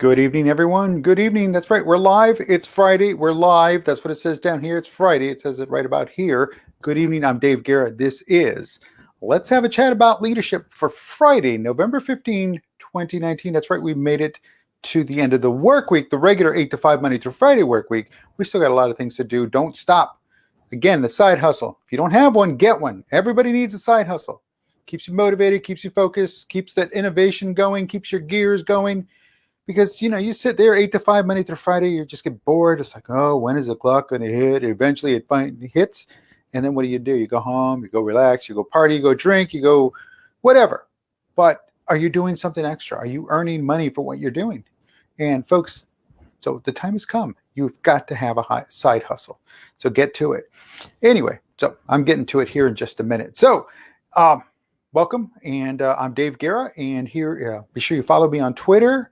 Good evening, everyone. Good evening. That's right. We're live. It's Friday. We're live. That's what it says down here. It's Friday. It says it right about here. Good evening. I'm Dave Guerra. This is Let's Have a Chat About Leadership for Friday, November 15, 2019. That's right. We made it to the end of the work week, the regular 8 to 5 Monday through Friday work week. We still got a lot of things to do. Don't stop. Again, the side hustle. If you don't have one, get one. Everybody needs a side hustle. Keeps you motivated, keeps you focused, keeps that innovation going, keeps your gears going. Because, you sit there 8 to 5 Monday through Friday, you just get bored. It's like, oh, when is the clock going to hit? Eventually it finally hits. And then what do? You go home, you go relax, you go party, you go drink, you go whatever. But are you doing something extra? Are you earning money for what you're doing? And folks, so the time has come. You've got to have a side hustle. So get to it. Anyway, so I'm getting to it here in just a minute. So welcome. And I'm Dave Guerra. And here, be sure you follow me on Twitter.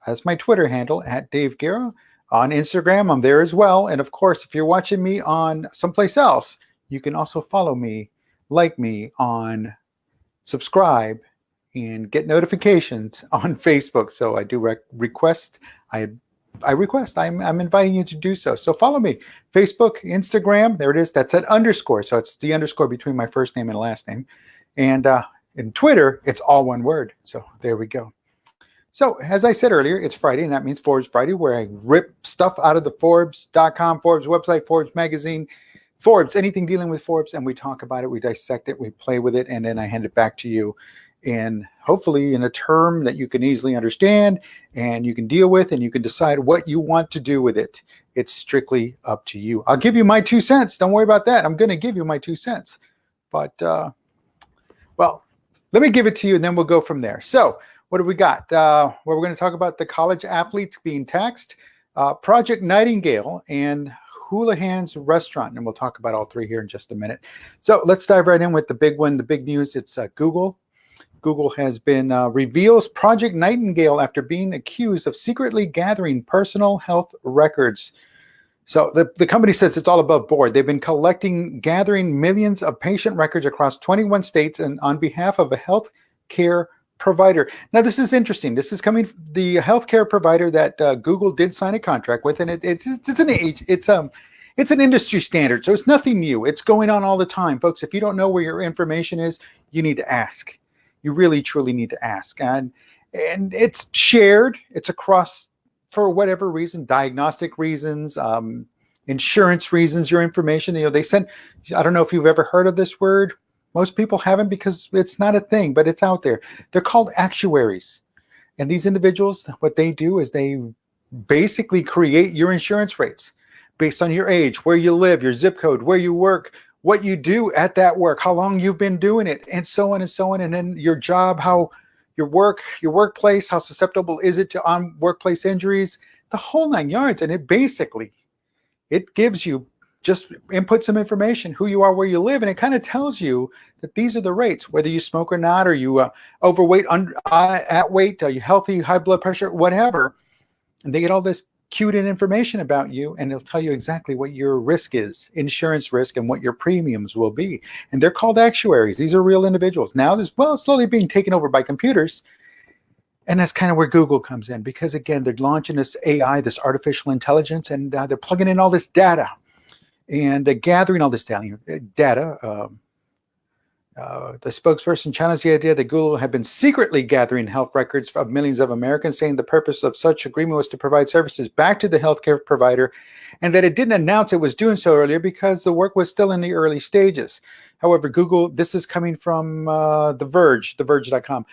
That's my Twitter handle, @Dave Guerra. On Instagram, I'm there as well. And of course, if you're watching me on someplace else, you can also follow me, like me on subscribe, and get notifications on Facebook. So I do request, I'm inviting you to do so. So follow me, Facebook, Instagram, there it is. That's an underscore. So it's the underscore between my first name and last name. And in Twitter, it's all one word. So there we go. So as I said earlier, it's Friday, and that means Forbes Friday, where I rip stuff out of the Forbes.com, Forbes website, Forbes magazine, Forbes, anything dealing with Forbes, and we talk about it, we dissect it, we play with it, and then I hand it back to you. And hopefully in a term that you can easily understand and you can deal with, and you can decide what you want to do with it. It's strictly up to you. I'll give you my 2 cents. Don't worry about that. I'm going to give you my 2 cents. But, well, let me give it to you, and then we'll go from there. So what do we got? Well, we're going to talk about the college athletes being taxed, Project Nightingale, and Houlihans restaurant. And we'll talk about all three here in just a minute. So let's dive right in with the big one, the big news. It's Google. Google has been reveals Project Nightingale after being accused of secretly gathering personal health records. So the company says it's all above board. They've been gathering millions of patient records across 21 states and on behalf of a health care provider. Now, this is interesting. This is coming the healthcare provider that Google did sign a contract with, and it's an industry standard, so it's nothing new. It's going on all the time, folks. If you don't know where your information is, you need to ask. You really, truly need to ask, and it's shared. It's across for whatever reason, diagnostic reasons, insurance reasons. Your information, they send. I don't know if you've ever heard of this word. Most people haven't because it's not a thing, but it's out there. They're called actuaries. And these individuals, what they do is they basically create your insurance rates based on your age, where you live, your zip code, where you work, what you do at that work, how long you've been doing it, and so on and so on. And then your job, how your workplace, how susceptible is it to workplace injuries, the whole 9 yards. And it gives you just input some information, who you are, where you live, and it kind of tells you that these are the rates, whether you smoke or not, or you overweight, at weight, are you healthy, high blood pressure, whatever. And they get all this cued in information about you, and they'll tell you exactly what your risk is, insurance risk, and what your premiums will be. And they're called actuaries. These are real individuals. Now, it's slowly being taken over by computers. And that's kind of where Google comes in, because, again, they're launching this AI, this artificial intelligence, and they're plugging in all this data. And gathering all this data, the spokesperson challenged the idea that Google had been secretly gathering health records of millions of Americans, saying the purpose of such agreement was to provide services back to the healthcare provider, and that it didn't announce it was doing so earlier because the work was still in the early stages. However, Google, this is coming from The Verge, TheVerge.com.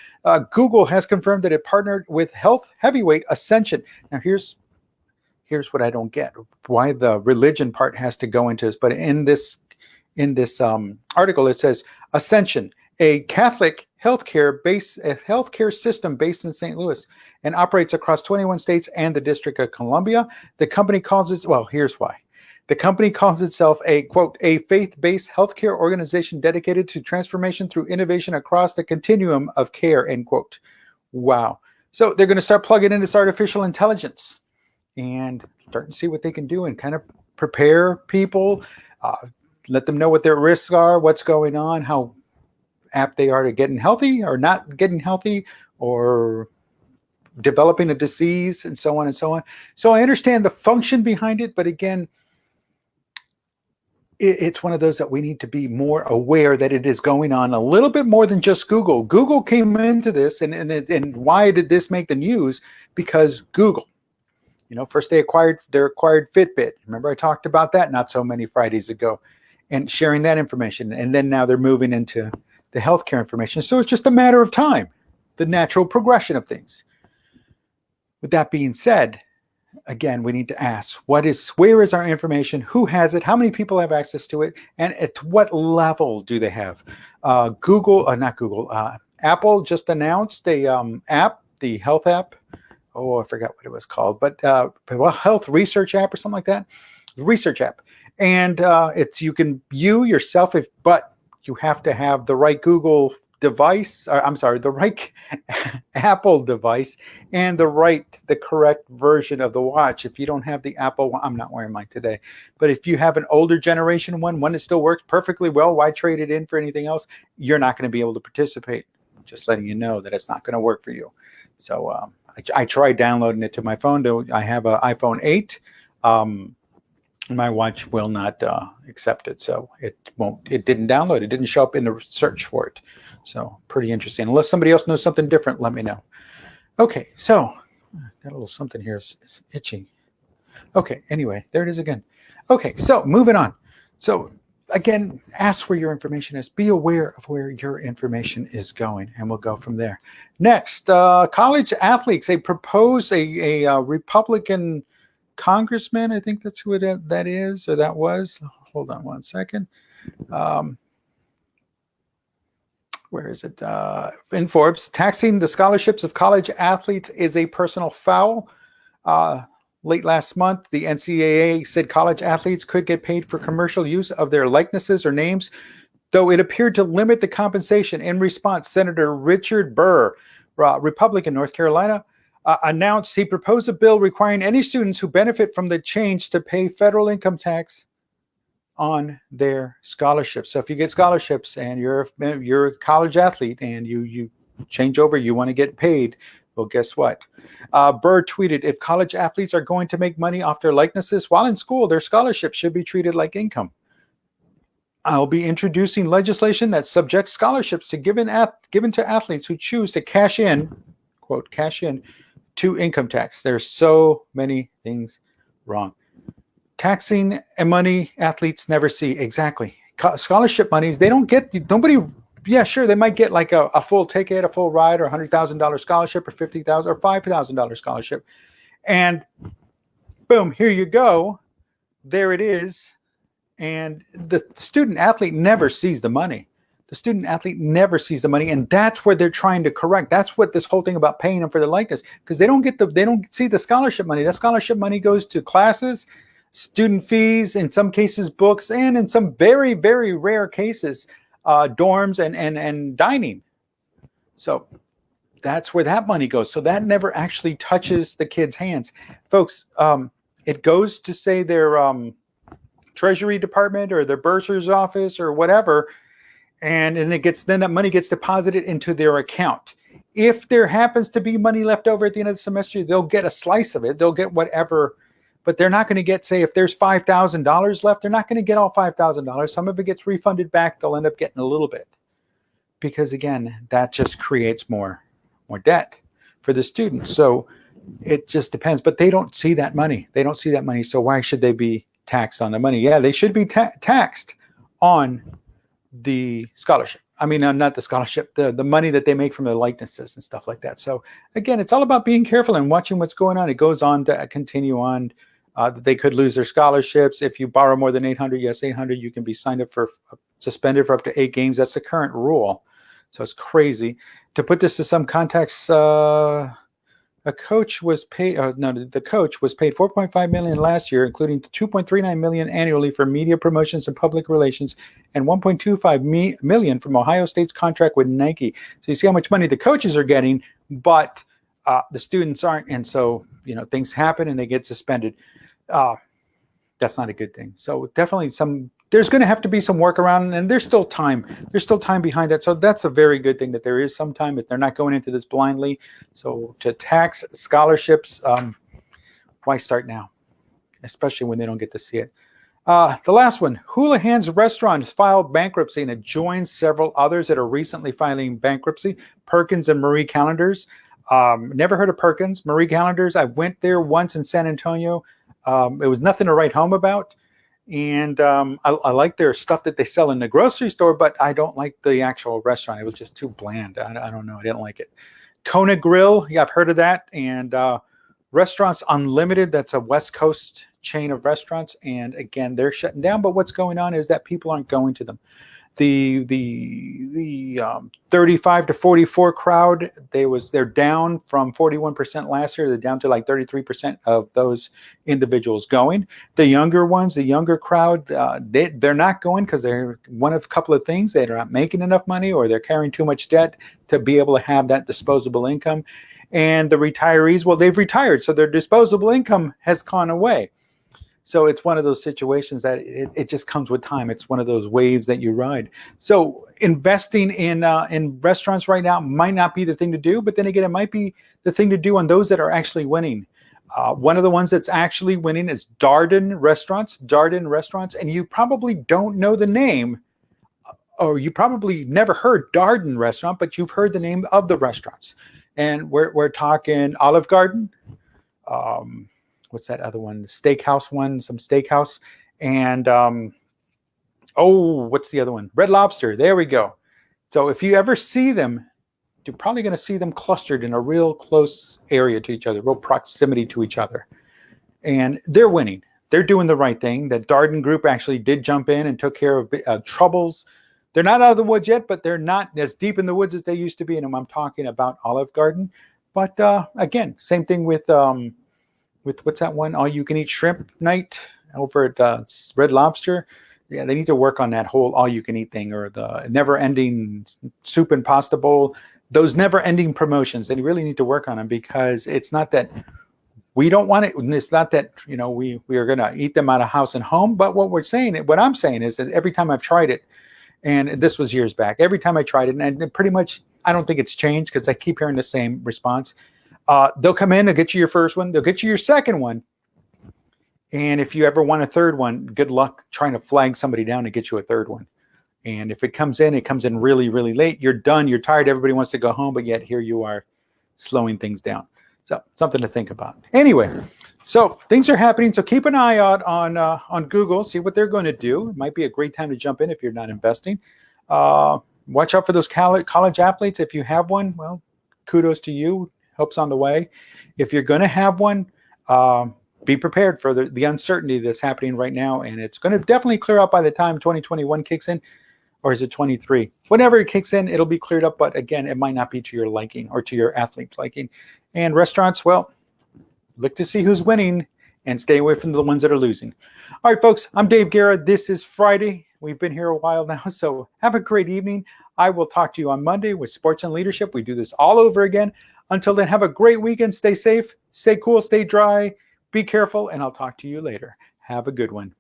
Google has confirmed that it partnered with health heavyweight Ascension. Now, here's what I don't get, why the religion part has to go into this. But in this article, it says Ascension, a Catholic healthcare system based in St. Louis and operates across 21 states and the District of Columbia. The company calls here's why. The company calls itself a, quote, a faith-based healthcare organization dedicated to transformation through innovation across the continuum of care, end quote. Wow. So they're going to start plugging in this artificial intelligence and start to see what they can do and kind of prepare people, let them know what their risks are, what's going on, how apt they are to getting healthy or not getting healthy, or developing a disease, and so on and so on. So I understand the function behind it, but again, it's one of those that we need to be more aware that it is going on a little bit more than just Google. Google came into this, and why did this make the news? Because Google, first they acquired Fitbit. Remember I talked about that not so many Fridays ago, and sharing that information. And then now they're moving into the healthcare information. So it's just a matter of time, the natural progression of things. With that being said, again, we need to ask, where is our information? Who has it? How many people have access to it? And at what level do they have? Apple just announced a app, the health app. Oh, I forgot what it was called, but health research app or something like that. Research app. And you yourself, but you have to have the right Google device, the right Apple device, and the correct version of the watch. If you don't have the Apple one, I'm not wearing mine today, but if you have an older generation one that still works perfectly well, why trade it in for anything else? You're not going to be able to participate. Just letting you know that it's not going to work for you. So I tried downloading it to my phone. I have an iPhone 8. My watch will not accept it, so it didn't download. It didn't show up in the search for it. So pretty interesting. Unless somebody else knows something different, let me know. Okay, so got a little something here. It's itching. Okay, anyway, there it is again. Okay, so moving on. So again, ask where your information is. Be aware of where your information is going, and we'll go from there. Next, college athletes. They propose a Republican congressman. I think that's who that is, or that was. Hold on one second. Where is it? In Forbes, taxing the scholarships of college athletes is a personal foul. Late last month, the NCAA said college athletes could get paid for commercial use of their likenesses or names, though it appeared to limit the compensation. In response, Senator Richard Burr, Republican, North Carolina, announced he proposed a bill requiring any students who benefit from the change to pay federal income tax on their scholarships. So if you get scholarships and you're a college athlete and you change over, you want to get paid, well, guess what? Burr tweeted, if college athletes are going to make money off their likenesses while in school, their scholarships should be treated like income. I'll be introducing legislation that subjects scholarships to given to athletes who choose to cash in, quote, cash in to income tax. There's so many things wrong. Taxing money athletes never see. Exactly. Scholarship monies, they don't get, nobody, yeah, sure, they might get like a full ticket, a full ride, or $100,000 scholarship, or $50,000 or $5,000 scholarship. And boom, here you go. There it is. And the student athlete never sees the money. The student athlete never sees the money, and that's where they're trying to correct. That's what this whole thing about paying them for their likeness, because they don't see the scholarship money. That scholarship money goes to classes, student fees, in some cases books, and in some very, very rare cases, dorms and dining. So that's where that money goes. So that never actually touches the kids' hands, folks. It goes to, say, their Treasury Department or their bursar's office or whatever, and then that money gets deposited into their account. If there happens to be money left over at the end of the semester, they'll get a slice of it. They'll get whatever. But they're not going to get, say, if there's $5,000 left, they're not going to get all $5,000. Some of it gets refunded back. They'll end up getting a little bit, because again, that just creates more debt for the students. So it just depends. But they don't see that money. They don't see that money. So why should they be taxed on the money? Yeah, they should be taxed on the scholarship. I mean, not the scholarship, the money that they make from their likenesses and stuff like that. So again, it's all about being careful and watching what's going on. It goes on to continue on. They could lose their scholarships. If you borrow more than 800, yes, 800, you can be signed up for suspended for up to 8 games. That's the current rule. So it's crazy. To put this to some context, the coach was paid $4.5 million last year, including $2.39 million annually for media promotions and public relations, and $1.25 million from Ohio State's contract with Nike. So you see how much money the coaches are getting, but the students aren't, and so things happen and they get suspended. That's not a good thing. So definitely some there's going to have to be some workaround, and there's still time. There's still time behind that. So that's a very good thing that there is some time, that they're not going into this blindly. So to tax scholarships, why start now? Especially when they don't get to see it. The last one, Houlihans restaurants filed bankruptcy, and it joins several others that are recently filing bankruptcy. Perkins and Marie Callender's. Never heard of Perkins. Marie Callender's, I went there once in San Antonio. It was nothing to write home about. And I like their stuff that they sell in the grocery store, but I don't like the actual restaurant. It was just too bland. I don't know. I didn't like it. Kona Grill, yeah, I've heard of that. And Restaurants Unlimited, that's a West Coast chain of restaurants. And again, they're shutting down. But what's going on is that people aren't going to them. The 35 to 44 crowd, they're down from 41% last year. They're down to like 33% of those individuals going. The younger ones, the younger crowd, they're not going because they're one of a couple of things. They're not making enough money, or they're carrying too much debt to be able to have that disposable income. And the retirees, well, they've retired, so their disposable income has gone away. So it's one of those situations that it just comes with time. It's one of those waves that you ride. So investing in restaurants right now might not be the thing to do, but then again, it might be the thing to do on those that are actually winning. One of the ones that's actually winning is Darden Restaurants. Darden Restaurants, and you probably don't know the name, or you probably never heard Darden Restaurant, but you've heard the name of the restaurants. And we're talking Olive Garden. What's that other one? Steakhouse one, some steakhouse. And, what's the other one? Red Lobster. There we go. So if you ever see them, you're probably going to see them clustered in a real close area to each other, real proximity to each other. And they're winning. They're doing the right thing. That Darden group actually did jump in and took care of troubles. They're not out of the woods yet, but they're not as deep in the woods as they used to be. And I'm talking about Olive Garden. But again, same thing with what's that one? All you can eat shrimp night over at Red Lobster. Yeah, they need to work on that whole all you can eat thing, or the never ending soup and pasta bowl. Those never ending promotions, they really need to work on them, because it's not that we don't want it. It's not that, we are going to eat them out of house and home. But what I'm saying is that every time I've tried it, and this was years back, every time I tried it, and pretty much I don't think it's changed, because I keep hearing the same response. They'll come in, they'll get you your first one, they'll get you your second one. And if you ever want a third one, good luck trying to flag somebody down to get you a third one. And if it comes in really, really late. You're done, you're tired, everybody wants to go home, but yet here you are slowing things down. So something to think about. Anyway, so things are happening. So keep an eye out on Google, see what they're going to do. It might be a great time to jump in if you're not investing. Watch out for those college athletes. If you have one, well, kudos to you. Helps on the way. If you're going to have one, be prepared for the uncertainty that's happening right now. And it's going to definitely clear up by the time 2021 kicks in. Or is it 23? Whenever it kicks in, it'll be cleared up. But again, it might not be to your liking or to your athlete's liking. And restaurants, well, look to see who's winning and stay away from the ones that are losing. All right, folks, I'm Dave Guerra. This is Friday. We've been here a while now, so have a great evening. I will talk to you on Monday with Sports and Leadership. We do this all over again. Until then, have a great weekend. Stay safe, stay cool, stay dry, be careful, and I'll talk to you later. Have a good one.